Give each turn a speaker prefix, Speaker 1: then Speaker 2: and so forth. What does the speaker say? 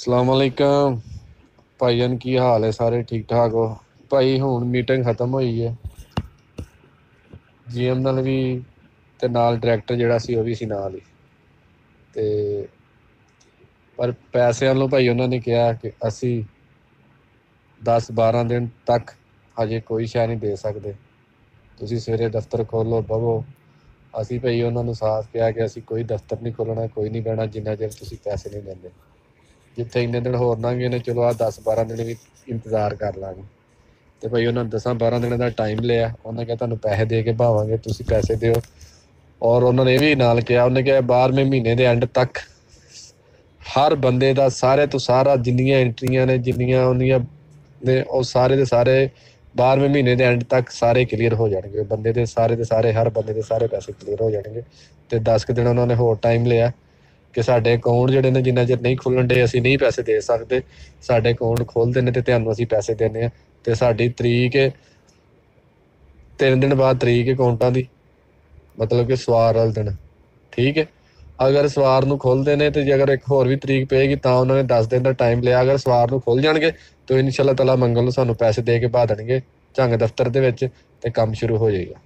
Speaker 1: ਸਲਾਮੁਅਲੈਕਮ ਭਾਈਜਾਨ, ਕੀ ਹਾਲ ਹੈ? ਸਾਰੇ ਠੀਕ ਠਾਕ ਹੋ ਭਾਈ? ਹੁਣ ਮੀਟਿੰਗ ਖਤਮ ਹੋਈ ਹੈ ਜੀਐਮ ਨਾਲ ਵੀ, ਤੇ ਨਾਲ ਡਾਇਰੈਕਟਰ ਜਿਹੜਾ ਸੀ ਉਹ ਵੀ ਸੀ ਨਾਲ ਹੀ। ਤੇ ਪਰ ਪੈਸਿਆਂ ਨੂੰ ਭਾਈ ਉਹਨਾਂ ਨੇ ਕਿਹਾ ਕਿ ਅਸੀਂ 10-12 ਦਿਨ ਤੱਕ ਹਜੇ ਕੋਈ ਸ਼ੈ ਨਹੀਂ ਦੇ ਸਕਦੇ। ਤੁਸੀਂ ਸਵੇਰੇ ਦਫ਼ਤਰ ਖੋਲ੍ਹੋ, ਬਵੋ। ਅਸੀਂ ਭਾਈ ਉਹਨਾਂ ਨੂੰ ਸਾਫ਼ ਕਿਹਾ ਕਿ ਅਸੀਂ ਕੋਈ ਦਫ਼ਤਰ ਨਹੀਂ ਖੋਲ੍ਹਣਾ, ਕੋਈ ਨਹੀਂ ਬਹਿਣਾ ਜਿੰਨਾ ਚਿਰ ਤੁਸੀਂ ਪੈਸੇ ਨਹੀਂ ਦਿੰਦੇ। ਜਿੱਥੇ ਇੰਨੇ ਦਿਨ ਹੋਰ ਲੰਘ ਗਏ ਨੇ, ਚਲੋ ਆਹ 10-12 ਦਿਨ ਵੀ ਇੰਤਜ਼ਾਰ ਕਰ ਲਾਂਗੇ। ਤੇ ਭਾਈ ਉਹਨਾਂ 10-12 ਦਿਨਾਂ ਦਾ ਟਾਈਮ ਲਿਆ। ਉਹਨੇ ਕਿਹਾ ਤੁਹਾਨੂੰ ਪੈਸੇ ਦੇ ਕੇ ਭਾਵਾਂਗੇ, ਤੁਸੀਂ ਪੈਸੇ ਦਿਓ। ਔਰ ਉਹਨਾਂ ਨੇ ਇਹ ਵੀ ਨਾਲ ਕਿਹਾ, ਉਹਨੇ ਕਿਹਾ 12ਵੇਂ ਮਹੀਨੇ ਦੇ ਐਂਡ ਤੱਕ ਹਰ ਬੰਦੇ ਦਾ ਸਾਰੇ ਤੋਂ ਸਾਰਾ ਜਿੰਨੀਆਂ ਐਂਟਰੀਆਂ ਨੇ, ਜਿੰਨੀਆਂ ਉਹਦੀਆਂ ਨੇ, ਉਹ ਸਾਰੇ ਦੇ ਸਾਰੇ 12ਵੇਂ ਮਹੀਨੇ ਦੇ ਐਂਡ ਤੱਕ ਸਾਰੇ ਕਲੀਅਰ ਹੋ ਜਾਣਗੇ। ਬੰਦੇ ਦੇ ਸਾਰੇ ਹਰ ਬੰਦੇ ਦੇ ਸਾਰੇ ਪੈਸੇ ਕਲੀਅਰ ਹੋ ਜਾਣਗੇ। ਤੇ 10 ਕੁ ਦਿਨ ਉਹਨਾਂ ਨੇ ਹੋਰ ਟਾਈਮ ਲਿਆ ਕਿ ਸਾਡੇ ਅਕਾਊਂਟ ਜਿਹੜੇ ਨੇ ਜਿੰਨਾ ਚਿਰ ਨਹੀਂ ਖੁੱਲ੍ਹਣ ਡੇ ਅਸੀਂ ਨਹੀਂ ਪੈਸੇ ਦੇ ਸਕਦੇ। ਸਾਡੇ ਅਕਾਊਂਟ ਖੋਲ੍ਹਦੇ ਨੇ ਤੇ ਤੁਹਾਨੂੰ ਅਸੀਂ ਪੈਸੇ ਦਿੰਦੇ ਹਾਂ। ਤੇ ਸਾਡੀ ਤਰੀਕ 3 ਦਿਨ ਬਾਅਦ ਤਰੀਕ ਅਕਾਊਂਟਾਂ ਦੀ, ਮਤਲਬ ਕਿ ਸਵਾਰ ਵਾਲੇ ਦਿਨ। ਠੀਕ ਹੈ, ਅਗਰ ਸਵਾਰ ਨੂੰ ਖੋਲ੍ਹਦੇ ਨੇ ਤੇ ਜੇ ਅਗਰ ਇੱਕ ਹੋਰ ਵੀ ਤਰੀਕ ਪਏਗੀ ਤਾਂ ਉਹਨਾਂ ਨੇ 10 ਦਿਨ ਦਾ ਟਾਈਮ ਲਿਆ। ਅਗਰ ਸਵਾਰ ਨੂੰ ਖੁੱਲ੍ਹ ਜਾਣਗੇ ਤਾਂ ਇਨਸ਼ਾ ਅੱਲਾਹ ਤਾਲਾ ਮੰਗਲ ਨੂੰ ਸਾਨੂੰ ਪੈਸੇ ਦੇ ਕੇ ਭਾ ਦੇਣਗੇ ਝੰਗ ਦਫ਼ਤਰ ਦੇ ਵਿੱਚ, ਤੇ ਕੰਮ ਸ਼ੁਰੂ ਹੋ ਜਾਏਗਾ।